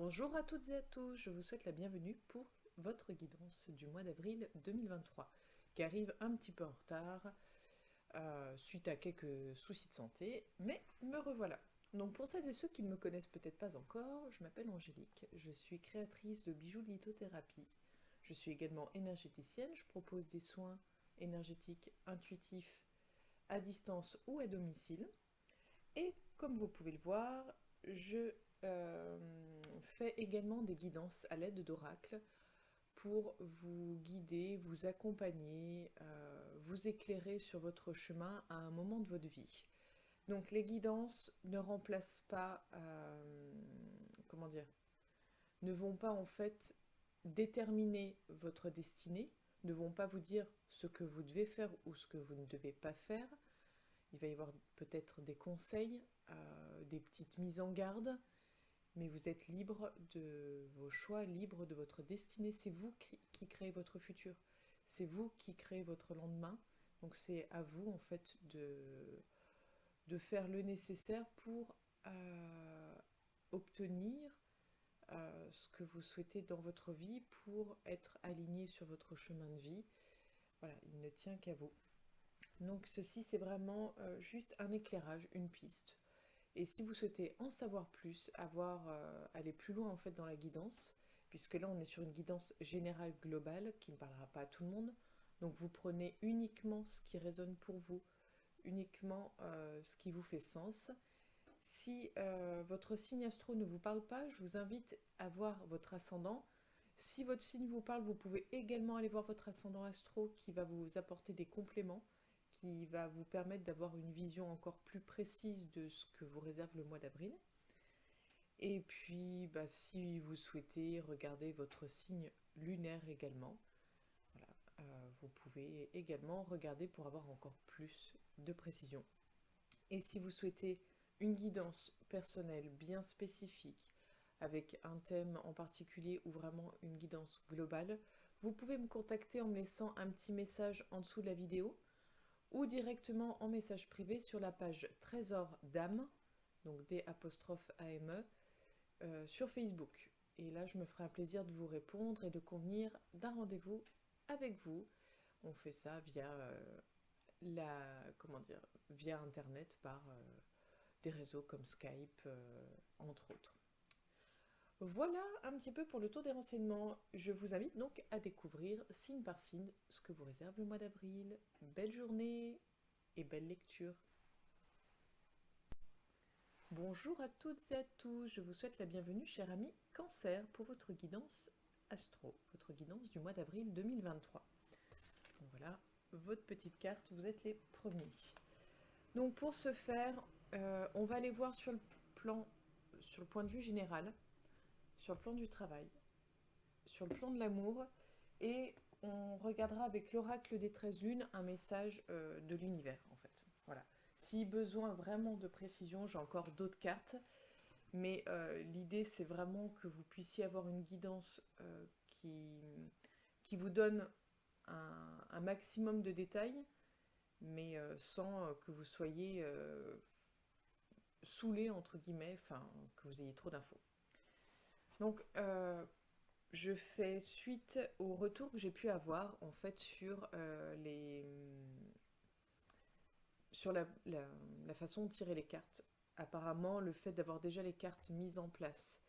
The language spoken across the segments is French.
Bonjour à toutes et à tous, je vous souhaite la bienvenue pour votre guidance du mois d'avril 2023, qui arrive un petit peu en retard suite à quelques soucis de santé, mais me revoilà. Donc pour celles et ceux qui ne me connaissent peut-être pas encore, je m'appelle Angélique, je suis créatrice de bijoux de lithothérapie. Je suis également énergéticienne, je propose des soins énergétiques intuitifs à distance ou à domicile. Et comme vous pouvez le voir, je fais également des guidances à l'aide d'oracles pour vous guider, vous accompagner, vous éclairer sur votre chemin à un moment de votre vie. Donc les guidances ne remplacent pas, comment dire, ne vont pas en fait déterminer votre destinée, ne vont pas vous dire ce que vous devez faire ou ce que vous ne devez pas faire. Il va y avoir peut-être des conseils, des petites mises en garde, mais vous êtes libre de vos choix, libre de votre destinée. C'est vous qui créez votre futur. C'est vous qui créez votre lendemain. Donc c'est à vous en fait de faire le nécessaire pour obtenir ce que vous souhaitez dans votre vie, pour être aligné sur votre chemin de vie. Voilà, il ne tient qu'à vous. Donc ceci c'est vraiment juste un éclairage, une piste. Et si vous souhaitez en savoir plus, aller plus loin en fait dans la guidance, puisque là on est sur une guidance générale globale qui ne parlera pas à tout le monde, donc vous prenez uniquement ce qui résonne pour vous, uniquement ce qui vous fait sens. Si votre signe astro ne vous parle pas, je vous invite à voir votre ascendant. Si votre signe vous parle, vous pouvez également aller voir votre ascendant astro qui va vous apporter des compléments, qui va vous permettre d'avoir une vision encore plus précise de ce que vous réserve le mois d'avril. Et puis, si vous souhaitez regarder votre signe lunaire également, voilà, vous pouvez également regarder pour avoir encore plus de précision. Et si vous souhaitez une guidance personnelle bien spécifique, avec un thème en particulier ou vraiment une guidance globale, vous pouvez me contacter en me laissant un petit message en dessous de la vidéo ou directement en message privé sur la page Trésor d'âme, donc D''AME, sur Facebook. Et là, je me ferai un plaisir de vous répondre et de convenir d'un rendez-vous avec vous. On fait ça via via Internet par des réseaux comme Skype, entre autres. Voilà un petit peu pour le tour des renseignements. Je vous invite donc à découvrir signe par signe ce que vous réserve le mois d'avril. Belle journée et belle lecture. Bonjour à toutes et à tous, je vous souhaite la bienvenue, chers amis Cancer, pour votre guidance astro, votre guidance du mois d'avril 2023. Donc voilà, votre petite carte, vous êtes les premiers. Donc pour ce faire, on va aller voir sur le point de vue général, sur le plan du travail, sur le plan de l'amour, et on regardera avec l'oracle des 13 lunes un message de l'univers en fait. Voilà. Si besoin vraiment de précision, j'ai encore d'autres cartes, mais l'idée c'est vraiment que vous puissiez avoir une guidance qui vous donne un maximum de détails, mais sans que vous soyez saoulé entre guillemets, enfin que vous ayez trop d'infos. Donc je fais suite au retour que j'ai pu avoir en fait sur la façon de tirer les cartes. Apparemment, le fait d'avoir déjà les cartes mises en place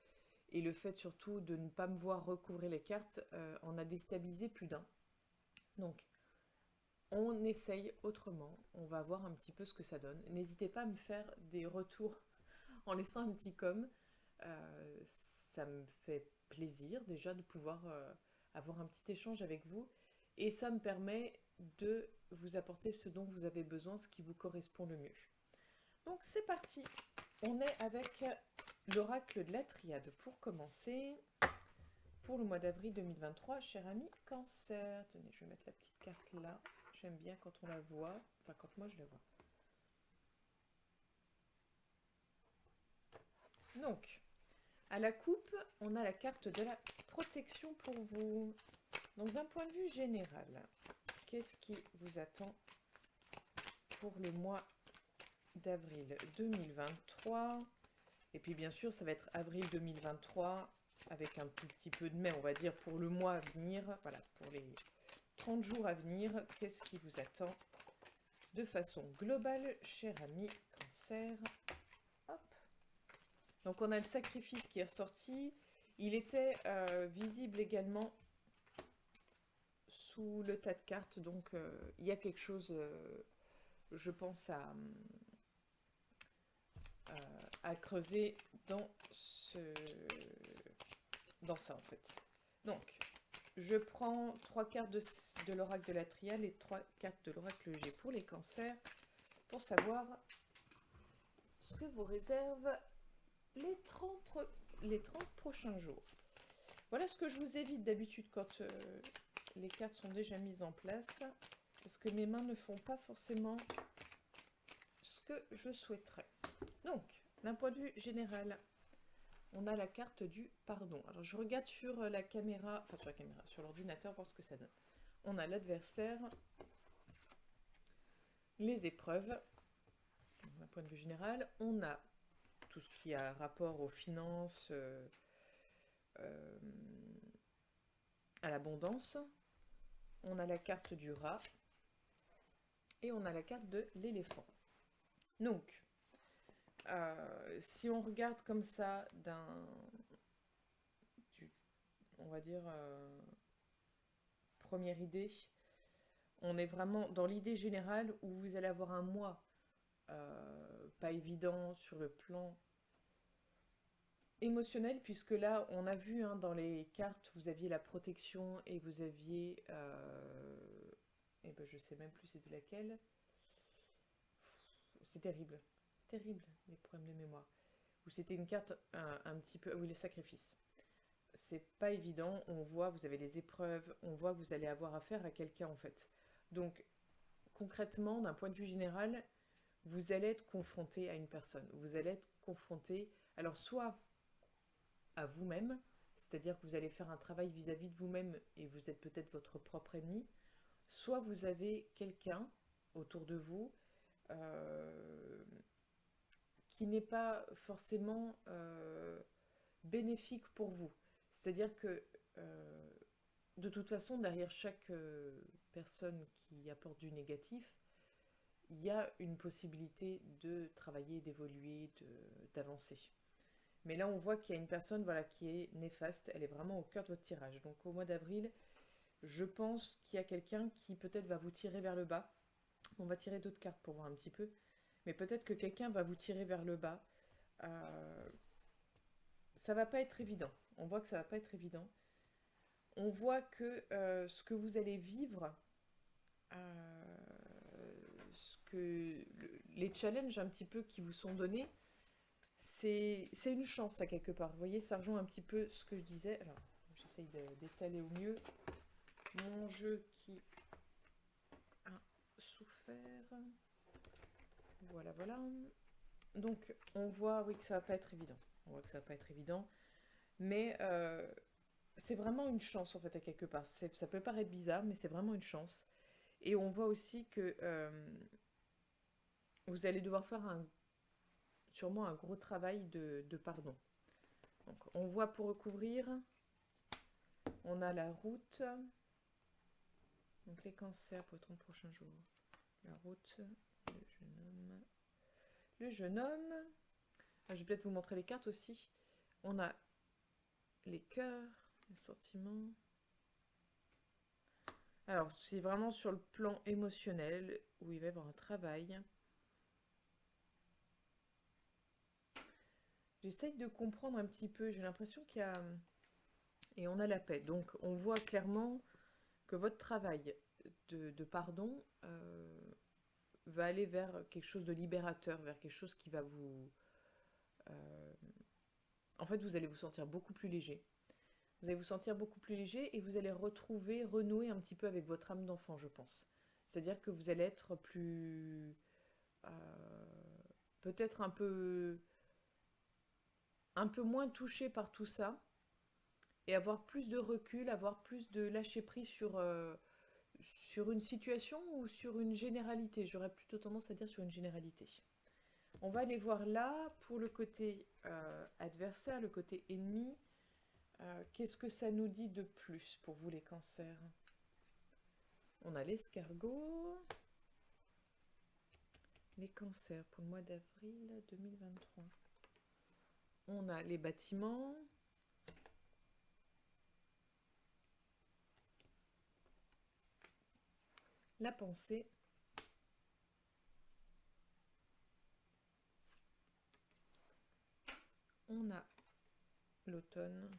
et le fait surtout de ne pas me voir recouvrir les cartes en a déstabilisé plus d'un. Donc, on essaye autrement, on va voir un petit peu ce que ça donne. N'hésitez pas à me faire des retours en laissant un petit com. Ça me fait plaisir déjà de pouvoir avoir un petit échange avec vous et ça me permet de vous apporter ce dont vous avez besoin, ce qui vous correspond le mieux. Donc c'est parti, on est avec l'oracle de la triade pour commencer. Pour le mois d'avril 2023, cher ami Cancer, tenez, je vais mettre la petite carte là, j'aime bien quand on la voit, enfin quand moi je la vois. Donc, à la coupe, on a la carte de la protection pour vous. Donc d'un point de vue général, qu'est-ce qui vous attend pour le mois d'avril 2023? Et puis bien sûr, ça va être avril 2023, avec un tout petit peu de mai, on va dire, pour le mois à venir. Voilà, pour les 30 jours à venir, qu'est-ce qui vous attend de façon globale, cher ami Cancer. Hop. Donc on a le sacrifice qui est ressorti. Il était visible également sous le tas de cartes, donc il y a quelque chose, je pense, à creuser dans ça en fait. Donc, je prends 3 cartes de l'oracle de la triade et 3 cartes de l'oracle G pour les cancers, pour savoir ce que vous réserve les 30 prochains jours. Voilà ce que je vous évite d'habitude quand les cartes sont déjà mises en place, parce que mes mains ne font pas forcément ce que je souhaiterais. Donc, d'un point de vue général, on a la carte du pardon. Alors, je regarde sur la caméra, sur l'ordinateur, voir ce que ça donne. On a l'adversaire, les épreuves, d'un point de vue général. On a tout ce qui a rapport aux finances, à l'abondance. On a la carte du rat et on a la carte de l'éléphant. Donc, si on regarde comme ça on va dire, première idée, on est vraiment dans l'idée générale où vous allez avoir un mois pas évident sur le plan émotionnel, puisque là, on a vu dans les cartes, vous aviez la protection et vous aviez... et ben, je sais même plus c'était laquelle. C'est terrible. Terrible, les problèmes de mémoire. Ou c'était une carte un petit peu... Oui, le sacrifice. C'est pas évident. On voit, vous avez des épreuves. On voit que vous allez avoir affaire à quelqu'un, en fait. Donc, concrètement, d'un point de vue général, vous allez être confronté à une personne. Vous allez être confronté... Alors, soit à vous-même, c'est-à-dire que vous allez faire un travail vis-à-vis de vous-même et vous êtes peut-être votre propre ennemi, soit vous avez quelqu'un autour de vous qui n'est pas forcément bénéfique pour vous. C'est-à-dire que de toute façon, derrière chaque personne qui apporte du négatif, il y a une possibilité de travailler, d'évoluer, d'avancer. Mais là, on voit qu'il y a une personne qui est néfaste, elle est vraiment au cœur de votre tirage. Donc au mois d'avril, je pense qu'il y a quelqu'un qui peut-être va vous tirer vers le bas. On va tirer d'autres cartes pour voir un petit peu. Mais peut-être que quelqu'un va vous tirer vers le bas. Ça va pas être évident. On voit que ça va pas être évident. On voit que ce que vous allez vivre, les challenges un petit peu qui vous sont donnés, c'est une chance à quelque part. Vous voyez, ça rejoint un petit peu ce que je disais. Alors, j'essaye d'étaler au mieux mon jeu qui a souffert. Voilà, voilà. Donc, on voit, oui, que ça va pas être évident. On voit que ça va pas être évident. Mais c'est vraiment une chance, en fait, à quelque part. Ça peut paraître bizarre, mais c'est vraiment une chance. Et on voit aussi que vous allez devoir faire sûrement un gros travail de pardon. Donc, on voit pour recouvrir, on a la route, donc les cancers pour les 30 prochains jours. La route, le jeune homme. Je vais peut-être vous montrer les cartes aussi. On a les cœurs, les sentiments. Alors, c'est vraiment sur le plan émotionnel où il va y avoir un travail. J'essaye de comprendre un petit peu. J'ai l'impression qu'il y a... Et on a la paix. Donc, on voit clairement que votre travail de pardon va aller vers quelque chose de libérateur, vers quelque chose qui va vous... En fait, vous allez vous sentir beaucoup plus léger. Vous allez vous sentir beaucoup plus léger et vous allez renouer un petit peu avec votre âme d'enfant, je pense. C'est-à-dire que vous allez être plus... peut-être un peu moins touché par tout ça et avoir plus de recul, avoir plus de lâcher prise sur une situation ou sur une généralité. J'aurais plutôt tendance à dire sur une généralité. On va aller voir là, pour le côté adversaire, le côté ennemi. Qu'est-ce que ça nous dit de plus pour vous les cancers? On a l'escargot. Les cancers pour le mois d'avril 2023. On a les bâtiments. La pensée. On a l'automne.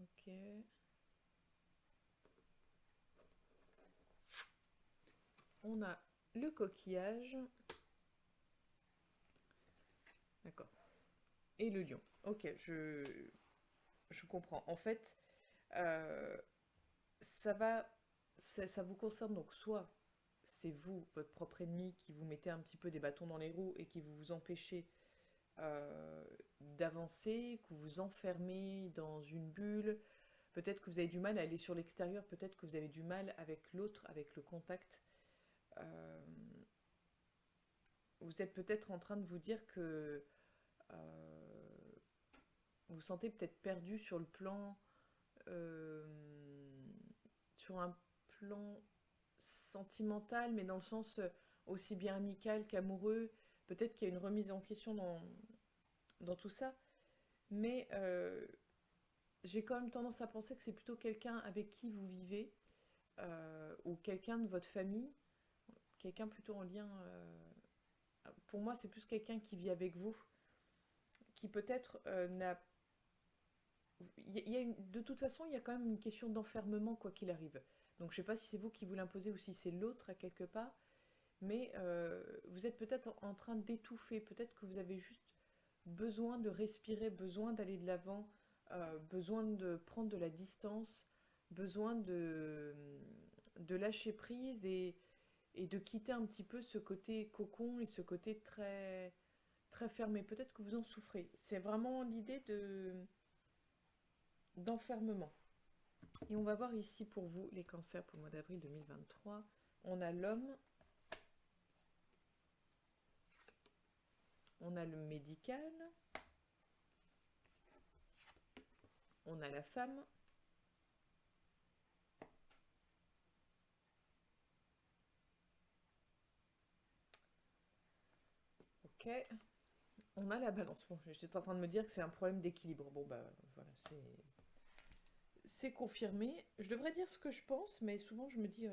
Ok. On a le coquillage. D'accord. Et le lion. Ok, je comprends. En fait, ça vous concerne donc soit c'est vous, votre propre ennemi, qui vous mettez un petit peu des bâtons dans les roues et qui vous empêchez d'avancer, que vous vous enfermez dans une bulle. Peut-être que vous avez du mal à aller sur l'extérieur, peut-être que vous avez du mal avec l'autre, avec le contact. Euh, vous êtes peut-être en train de vous dire que vous vous sentez peut-être perdu sur le plan, euh, sur un plan sentimental, mais dans le sens aussi bien amical qu'amoureux. Peut-être qu'il y a une remise en question dans tout ça, mais j'ai quand même tendance à penser que c'est plutôt quelqu'un avec qui vous vivez, ou quelqu'un de votre famille, quelqu'un plutôt en lien... pour moi, c'est plus quelqu'un qui vit avec vous, qui peut-être n'a... de toute façon, il y a quand même une question d'enfermement, quoi qu'il arrive. Donc je ne sais pas si c'est vous qui vous l'imposez ou si c'est l'autre à quelque part, mais vous êtes peut-être en train d'étouffer, peut-être que vous avez juste besoin de respirer, besoin d'aller de l'avant, besoin de prendre de la distance, besoin de lâcher prise et de quitter un petit peu ce côté cocon et ce côté très, très fermé. Peut-être que vous en souffrez. C'est vraiment l'idée d'enfermement. Et on va voir ici pour vous les cancers pour le mois d'avril 2023. On a l'homme, on a le médical, on a la femme, ok, on a la balance. Bon, j'étais en train de me dire que c'est un problème d'équilibre. Bon, bah voilà, c'est confirmé. Je devrais dire ce que je pense, mais souvent je me dis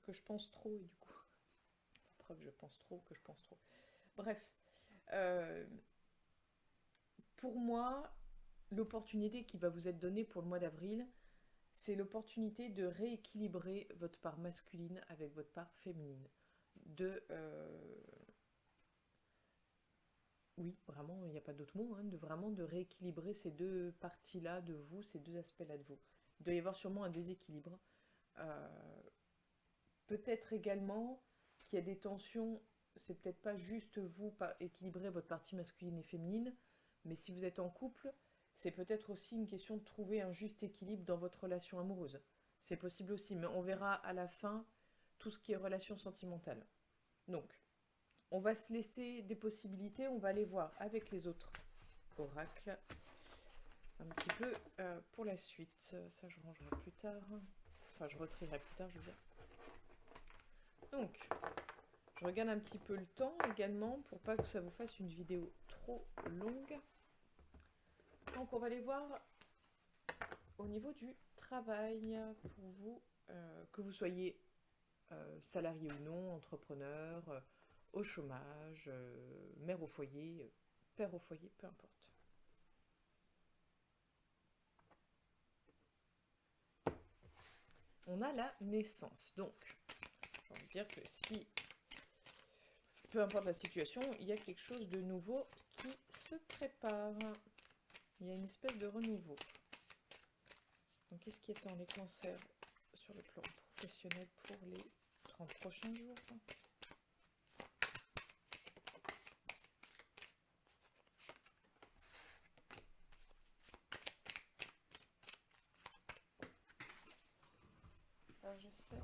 que je pense trop, et du coup, preuve, je pense trop, que je pense trop. Bref, euh, pour moi, l'opportunité qui va vous être donnée pour le mois d'avril, c'est l'opportunité de rééquilibrer votre part masculine avec votre part féminine. De, oui, vraiment, il n'y a pas d'autre mot, hein, de vraiment de rééquilibrer ces deux parties-là de vous, ces deux aspects-là de vous. Il doit y avoir sûrement un déséquilibre. Euh, Peut-être également qu'il y a des tensions, c'est peut-être pas juste vous équilibrer votre partie masculine et féminine, mais si vous êtes en couple, c'est peut-être aussi une question de trouver un juste équilibre dans votre relation amoureuse. C'est possible aussi, mais on verra à la fin tout ce qui est relation sentimentale. Donc, on va se laisser des possibilités, on va aller voir avec les autres oracles un petit peu pour la suite. Ça, je rangerai plus tard. Enfin, je retrierai plus tard, je veux dire. Donc, je regarde un petit peu le temps également pour pas que ça vous fasse une vidéo trop longue. Donc, on va aller voir au niveau du travail pour vous, que vous soyez salarié ou non, entrepreneur, au chômage, mère au foyer, père au foyer, peu importe. On a la naissance. Donc, j'ai envie de dire que si, peu importe la situation, il y a quelque chose de nouveau qui se prépare. Il y a une espèce de renouveau. Donc, qu'est-ce qui attend les cancers sur le plan professionnel pour les 30 prochains jours? Alors, j'espère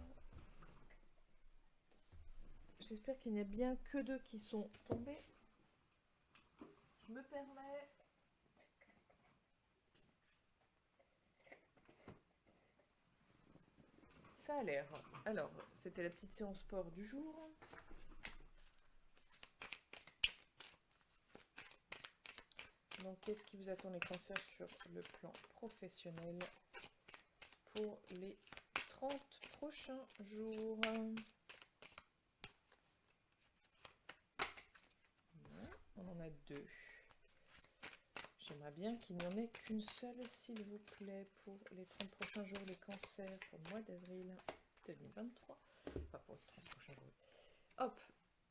j'espère qu'il n'y a bien que 2 qui sont tombés. Je me permets. Ça a l'air. Alors, c'était la petite séance sport du jour. Donc, qu'est-ce qui vous attend les cancers sur le plan professionnel pour les 30 prochains jours? On en a 2. J'aimerais bien qu'il n'y en ait qu'une seule, s'il vous plaît, pour les 30 prochains jours, les cancers, pour le mois d'avril 2023. Enfin, pour les 30 prochains jours. Hop,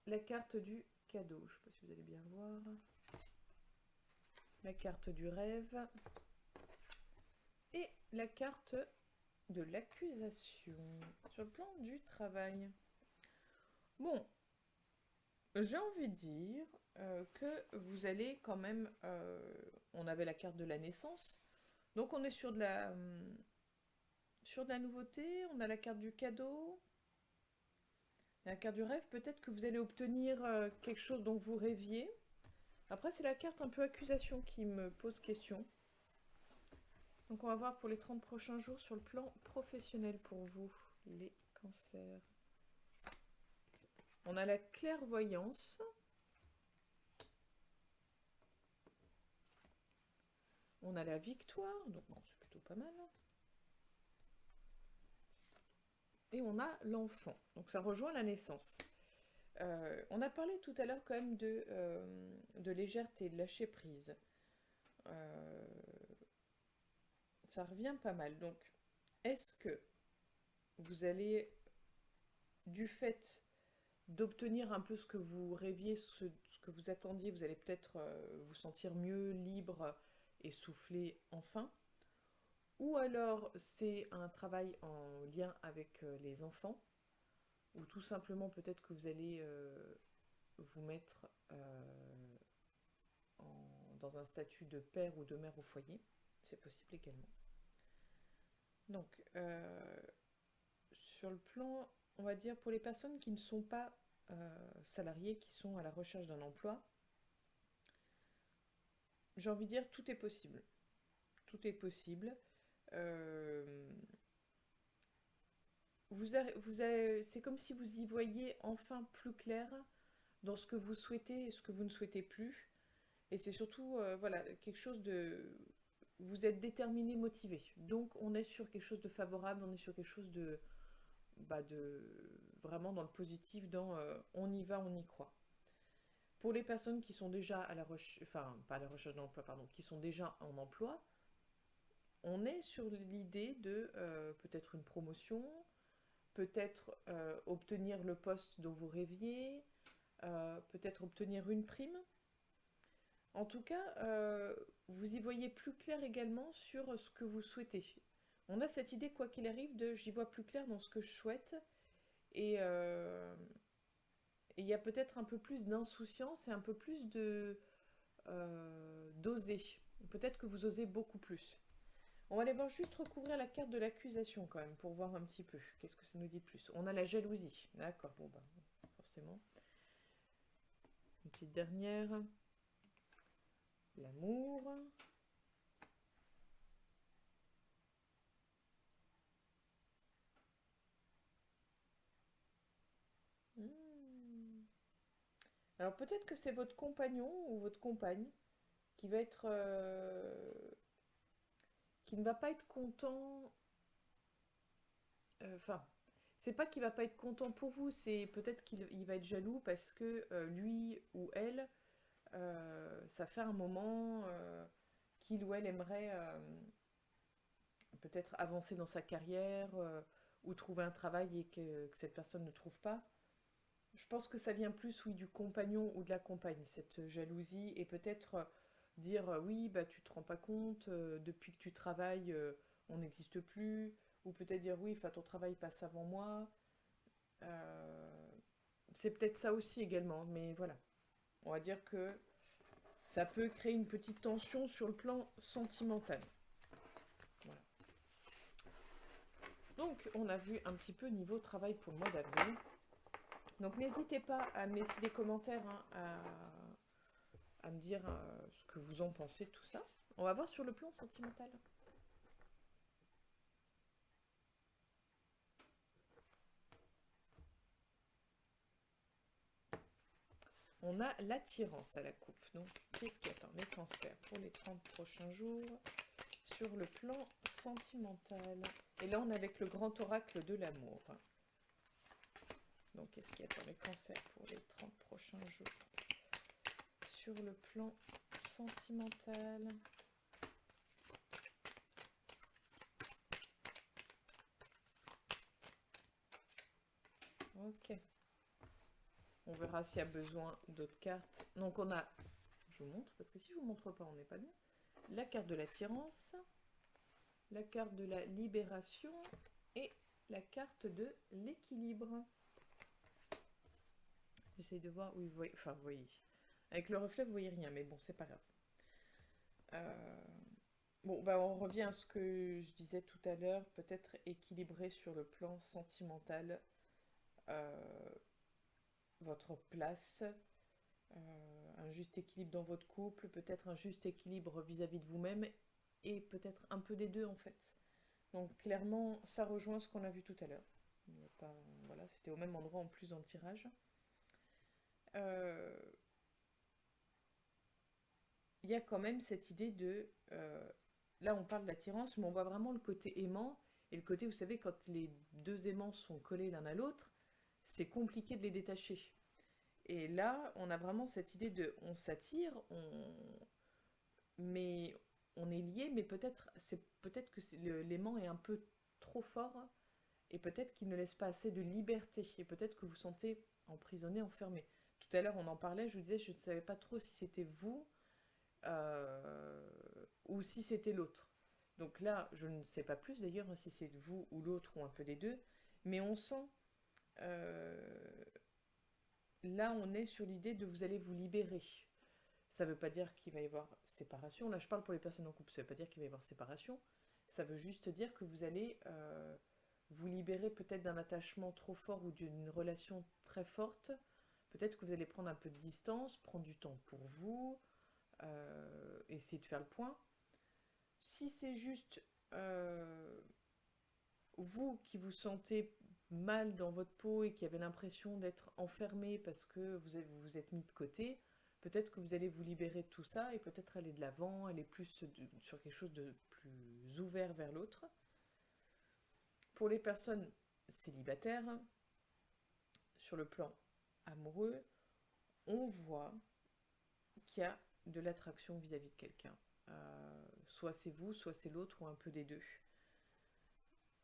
la carte du cadeau. Je ne sais pas si vous allez bien voir. La carte du rêve. Et la carte de l'accusation sur le plan du travail. Bon, j'ai envie de dire que vous allez quand même... on avait la carte de la naissance. Donc on est sur de la nouveauté. On a la carte du cadeau. La carte du rêve. Peut-être que vous allez obtenir quelque chose dont vous rêviez. Après, c'est la carte un peu accusation qui me pose question. Donc on va voir pour les 30 prochains jours sur le plan professionnel pour vous, les cancers. On a la clairvoyance. On a la victoire, donc bon, c'est plutôt pas mal. Et on a l'enfant, donc ça rejoint la naissance. On a parlé tout à l'heure quand même de légèreté, de lâcher prise. Ça revient pas mal. Donc, est-ce que vous allez, du fait d'obtenir un peu ce que vous rêviez, ce que vous attendiez, vous allez peut-être vous sentir mieux, libre et souffler enfin? Ou alors c'est un travail en lien avec les enfants, ou tout simplement peut-être que vous allez vous mettre dans un statut de père ou de mère au foyer. C'est possible également. Donc, sur le plan, on va dire, pour les personnes qui ne sont pas salariées, qui sont à la recherche d'un emploi, j'ai envie de dire, tout est possible. Tout est possible. C'est comme si vous y voyiez enfin plus clair dans ce que vous souhaitez et ce que vous ne souhaitez plus. Et c'est surtout voilà, quelque chose de... Vous êtes déterminé, motivé. Donc on est sur quelque chose de favorable, on est sur quelque chose de vraiment dans le positif, dans on y va, on y croit. Pour les personnes qui sont déjà à la recherche, enfin pas à la recherche d'emploi, pardon, qui sont déjà en emploi, on est sur l'idée de peut-être une promotion, peut-être obtenir le poste dont vous rêviez, peut-être obtenir une prime. En tout cas, vous y voyez plus clair également sur ce que vous souhaitez. On a cette idée, quoi qu'il arrive, de j'y vois plus clair dans ce que je souhaite. Et il y a peut-être un peu plus d'insouciance et un peu plus d'oser. Peut-être que vous osez beaucoup plus. On va aller voir juste recouvrir la carte de l'accusation quand même, pour voir un petit peu. Qu'est-ce que ça nous dit de plus? On a la jalousie. D'accord, bon bah, forcément. Une petite dernière. L'amour. Alors peut-être que c'est votre compagnon ou votre compagne qui va être... qui ne va pas être content... Enfin, c'est pas qu'il va pas être content pour vous, c'est peut-être qu'il va être jaloux parce que lui ou elle, ça fait un moment qu'il ou elle aimerait peut-être avancer dans sa carrière ou trouver un travail et que cette personne ne trouve pas. Je pense que ça vient plus, oui, du compagnon ou de la compagne, cette jalousie, et peut-être dire oui, bah tu te rends pas compte, depuis que tu travailles, on n'existe plus, ou peut-être dire oui, enfin ton travail passe avant moi. Euh, c'est peut-être ça aussi également, mais voilà. On va dire que ça peut créer une petite tension sur le plan sentimental. Voilà. Donc, on a vu un petit peu niveau travail pour le mois d'avril. Donc n'hésitez pas à me laisser des commentaires, hein, à me dire ce que vous en pensez de tout ça. On va voir sur le plan sentimental. On a l'attirance à la coupe. Donc, qu'est-ce qui attend les cancers pour les 30 prochains jours sur le plan sentimental? Et là, on est avec le grand oracle de l'amour. Donc, qu'est-ce qui attend les cancers pour les 30 prochains jours sur le plan sentimental? Ok. On verra s'il y a besoin d'autres cartes. Donc, on a... Je vous montre, parce que si je vous montre pas, on n'est pas bien. La carte de l'attirance, la carte de la libération et la carte de l'équilibre. J'essaye de voir où vous voyez. Enfin, vous voyez. Avec le reflet, vous voyez rien, mais bon, c'est pas grave. Bon, bah, on revient à ce que je disais tout à l'heure, peut-être équilibrer sur le plan sentimental votre place, un juste équilibre dans votre couple, peut-être un juste équilibre vis-à-vis de vous-même, et peut-être un peu des deux en fait. Donc clairement, ça rejoint ce qu'on a vu tout à l'heure. Voilà, c'était au même endroit en plus dans le tirage. Il y a quand même cette idée de... là, on parle d'attirance, mais on voit vraiment le côté aimant, et le côté, vous savez, quand les deux aimants sont collés l'un à l'autre, c'est compliqué de les détacher. Et là, on a vraiment cette idée de... On s'attire, mais on est lié, mais peut-être que l'aimant est un peu trop fort, et peut-être qu'il ne laisse pas assez de liberté, et peut-être que vous vous sentez emprisonné, enfermé. Tout à l'heure, on en parlait, je vous disais, je ne savais pas trop si c'était vous ou si c'était l'autre. Donc là, je ne sais pas plus d'ailleurs si c'est vous ou l'autre ou un peu des deux, mais on sent, là on est sur l'idée de vous allez vous libérer. Ça ne veut pas dire qu'il va y avoir séparation, là je parle pour les personnes en couple, ça ne veut pas dire qu'il va y avoir séparation, ça veut juste dire que vous allez vous libérer peut-être d'un attachement trop fort ou d'une relation très forte, peut-être que vous allez prendre un peu de distance, prendre du temps pour vous, essayer de faire le point. Si c'est juste vous qui vous sentez mal dans votre peau et qui avez l'impression d'être enfermé parce que vous êtes mis de côté, peut-être que vous allez vous libérer de tout ça et peut-être aller de l'avant, aller plus sur quelque chose de plus ouvert vers l'autre. Pour les personnes célibataires, sur le plan amoureux, on voit qu'il y a de l'attraction vis-à-vis de quelqu'un. Soit c'est vous, soit c'est l'autre, ou un peu des deux.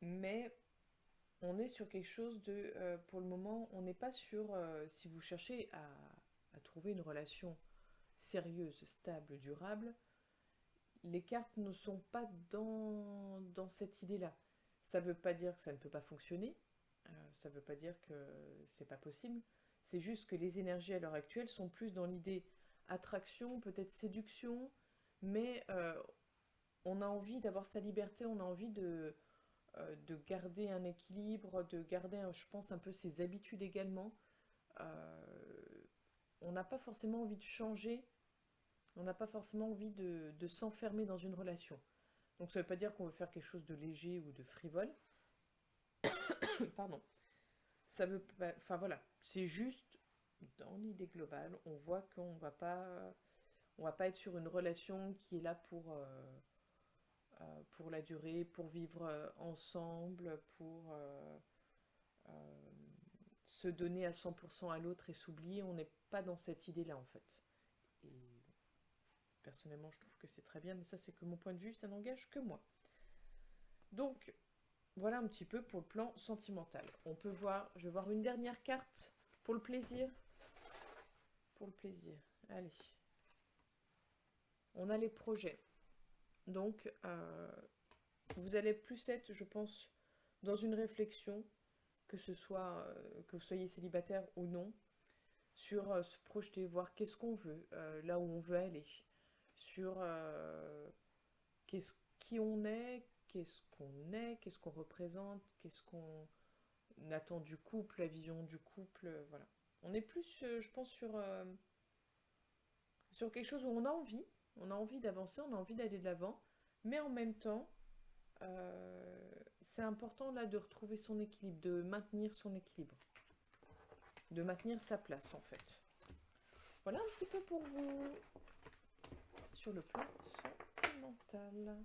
Mais on est sur quelque chose de... pour le moment, on n'est pas sur... si vous cherchez à trouver une relation sérieuse, stable, durable, les cartes ne sont pas dans cette idée-là. Ça ne veut pas dire que ça ne peut pas fonctionner, ça ne veut pas dire que c'est pas possible, c'est juste que les énergies à l'heure actuelle sont plus dans l'idée attraction, peut-être séduction, mais on a envie d'avoir sa liberté, on a envie de garder un équilibre, de garder, je pense, un peu ses habitudes également. On n'a pas forcément envie de changer, on n'a pas forcément envie de s'enfermer dans une relation. Donc ça ne veut pas dire qu'on veut faire quelque chose de léger ou de frivole. Pardon. Ça veut pas... Enfin voilà, c'est juste, dans l'idée globale, on voit qu'on on va pas être sur une relation qui est là pour la durée, pour vivre ensemble, pour se donner à 100% à l'autre et s'oublier. On n'est pas dans cette idée-là en fait. Et personnellement, je trouve que c'est très bien, mais ça c'est que mon point de vue, ça n'engage que moi. Donc, voilà un petit peu pour le plan sentimental. On peut voir, je vais voir une dernière carte pour le plaisir. Pour le plaisir, allez. On a les projets. Donc, vous allez plus être, je pense, dans une réflexion, que ce soit que vous soyez célibataire ou non, sur se projeter, voir qu'est-ce qu'on veut, là où on veut aller, sur qui on est, qu'est-ce qu'on représente, attend du couple, la vision du couple, voilà. On est plus, je pense, sur quelque chose où on a envie d'avancer, on a envie d'aller de l'avant, mais en même temps, c'est important là de retrouver son équilibre, de maintenir son équilibre, de maintenir sa place en fait. Voilà un petit peu pour vous sur le plan sentimental.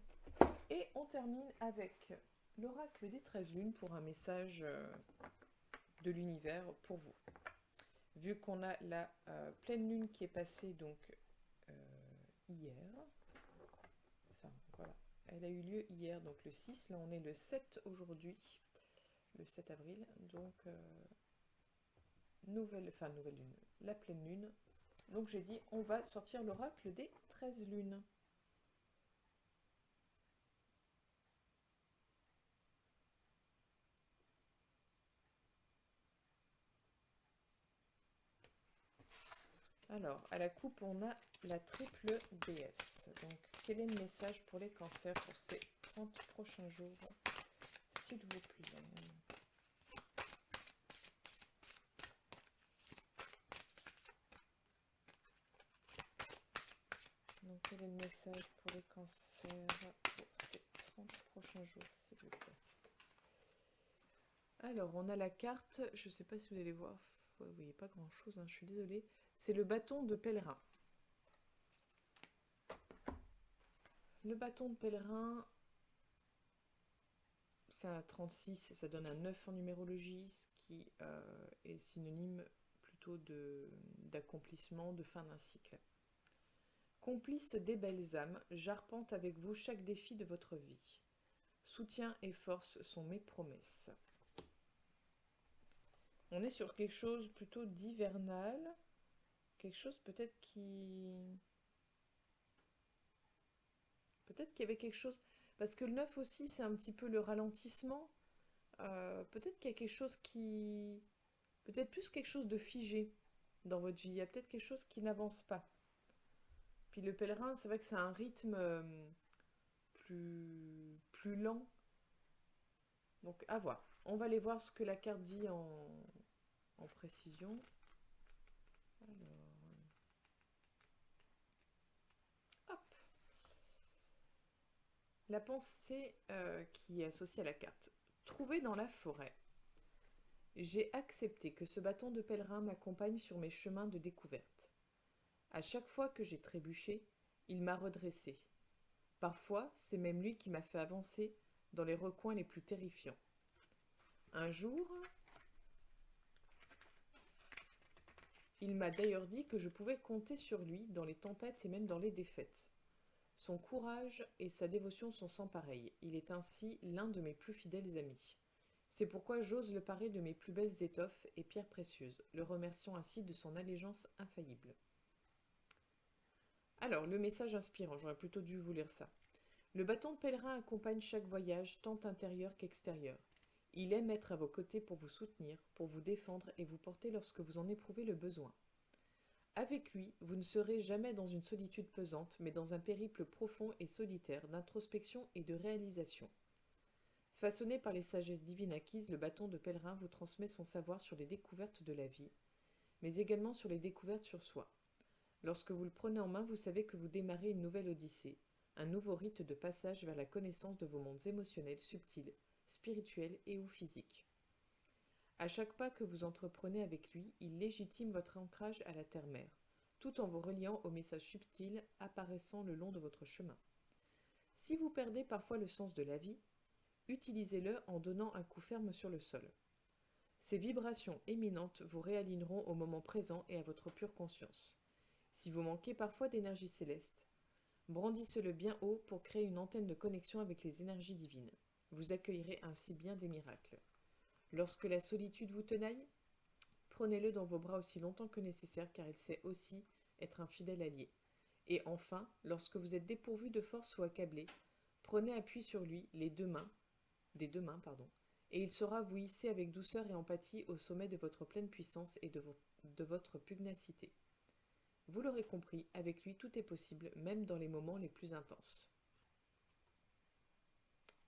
Et on termine avec l'oracle des 13 lunes pour un message de l'univers pour vous. Vu qu'on a la pleine lune qui est passée donc hier, enfin voilà, elle a eu lieu hier, donc le 6, là on est le 7 aujourd'hui, le 7 avril, donc nouvelle lune, la pleine lune. Donc j'ai dit on va sortir l'oracle des 13 lunes. Alors, à la coupe, on a la triple déesse. Donc, quel est le message pour les cancers pour ces 30 prochains jours, s'il vous plaît? Donc, quel est le message pour les cancers pour ces 30 prochains jours, s'il vous plaît? Alors, on a la carte, je ne sais pas si vous allez voir, vous ne voyez pas grand-chose, hein, je suis désolée. C'est le bâton de pèlerin. Le bâton de pèlerin, c'est un 36, ça donne un 9 en numérologie, ce qui est synonyme plutôt d'accomplissement, de fin d'un cycle. Complice des belles âmes, j'arpente avec vous chaque défi de votre vie. Soutien et force sont mes promesses. On est sur quelque chose plutôt d'hivernal, quelque chose peut-être qui... Peut-être qu'il y avait quelque chose... Parce que le 9 aussi, c'est un petit peu le ralentissement. Peut-être qu'il y a quelque chose qui... Peut-être plus quelque chose de figé dans votre vie. Il y a peut-être quelque chose qui n'avance pas. Puis le pèlerin, c'est vrai que c'est un rythme plus lent. Donc à voir. On va aller voir ce que la carte dit en précision. Alors, hop. La pensée qui est associée à la carte. Trouvée dans la forêt. J'ai accepté que ce bâton de pèlerin m'accompagne sur mes chemins de découverte. À chaque fois que j'ai trébuché, il m'a redressé. Parfois, c'est même lui qui m'a fait avancer dans les recoins les plus terrifiants. Un jour, il m'a d'ailleurs dit que je pouvais compter sur lui dans les tempêtes et même dans les défaites. Son courage et sa dévotion sont sans pareil. Il est ainsi l'un de mes plus fidèles amis. C'est pourquoi j'ose le parer de mes plus belles étoffes et pierres précieuses, le remerciant ainsi de son allégeance infaillible. Alors, le message inspirant, j'aurais plutôt dû vous lire ça. Le bâton de pèlerin accompagne chaque voyage, tant intérieur qu'extérieur. Il aime être à vos côtés pour vous soutenir, pour vous défendre et vous porter lorsque vous en éprouvez le besoin. Avec lui, vous ne serez jamais dans une solitude pesante, mais dans un périple profond et solitaire d'introspection et de réalisation. Façonné par les sagesses divines acquises, le bâton de pèlerin vous transmet son savoir sur les découvertes de la vie, mais également sur les découvertes sur soi. Lorsque vous le prenez en main, vous savez que vous démarrez une nouvelle odyssée, un nouveau rite de passage vers la connaissance de vos mondes émotionnels, subtils, spirituels et ou physiques. À chaque pas que vous entreprenez avec lui, il légitime votre ancrage à la terre-mère, tout en vous reliant aux messages subtils apparaissant le long de votre chemin. Si vous perdez parfois le sens de la vie, utilisez-le en donnant un coup ferme sur le sol. Ces vibrations éminentes vous réaligneront au moment présent et à votre pure conscience. Si vous manquez parfois d'énergie céleste, brandissez-le bien haut pour créer une antenne de connexion avec les énergies divines. Vous accueillerez ainsi bien des miracles. Lorsque la solitude vous tenaille, prenez-le dans vos bras aussi longtemps que nécessaire car il sait aussi être un fidèle allié. Et enfin, lorsque vous êtes dépourvu de force ou accablé, prenez appui sur lui, des deux mains, et il saura vous hisser avec douceur et empathie au sommet de votre pleine puissance et de votre pugnacité. Vous l'aurez compris, avec lui tout est possible, même dans les moments les plus intenses.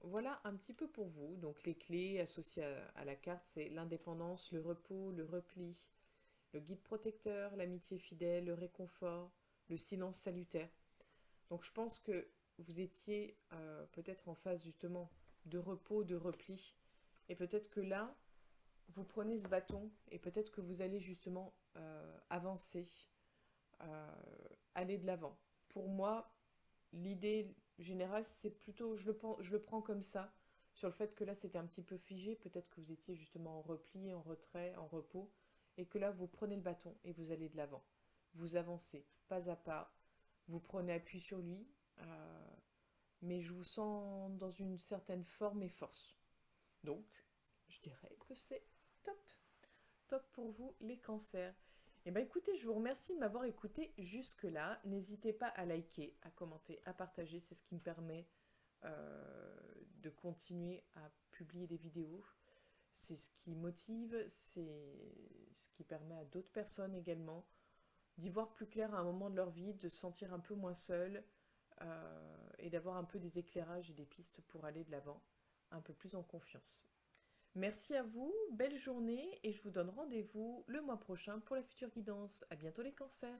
voilà un petit peu pour vous. Donc les clés associées à la carte, c'est l'indépendance, le repos, le repli, le guide protecteur, l'amitié fidèle, le réconfort, le silence salutaire. Donc je pense que vous étiez peut-être en phase justement de repos, de repli. Et peut-être que là, vous prenez ce bâton et peut-être que vous allez justement avancer, euh, aller de l'avant. Pour moi, l'idée générale, c'est plutôt, je le prends comme ça, sur le fait que là, c'était un petit peu figé. Peut-être que vous étiez justement en repli, en retrait, en repos. Et que là, vous prenez le bâton et vous allez de l'avant. Vous avancez pas à pas. Vous prenez appui sur lui. Mais je vous sens dans une certaine forme et force. Donc, je dirais que c'est top. Top pour vous, les cancers. Eh bien écoutez, je vous remercie de m'avoir écouté jusque-là. N'hésitez pas à liker, à commenter, à partager. C'est ce qui me permet de continuer à publier des vidéos. C'est ce qui motive, c'est ce qui permet à d'autres personnes également d'y voir plus clair à un moment de leur vie, de se sentir un peu moins seul et d'avoir un peu des éclairages et des pistes pour aller de l'avant, un peu plus en confiance. Merci à vous, belle journée et je vous donne rendez-vous le mois prochain pour la future guidance. À bientôt les cancers.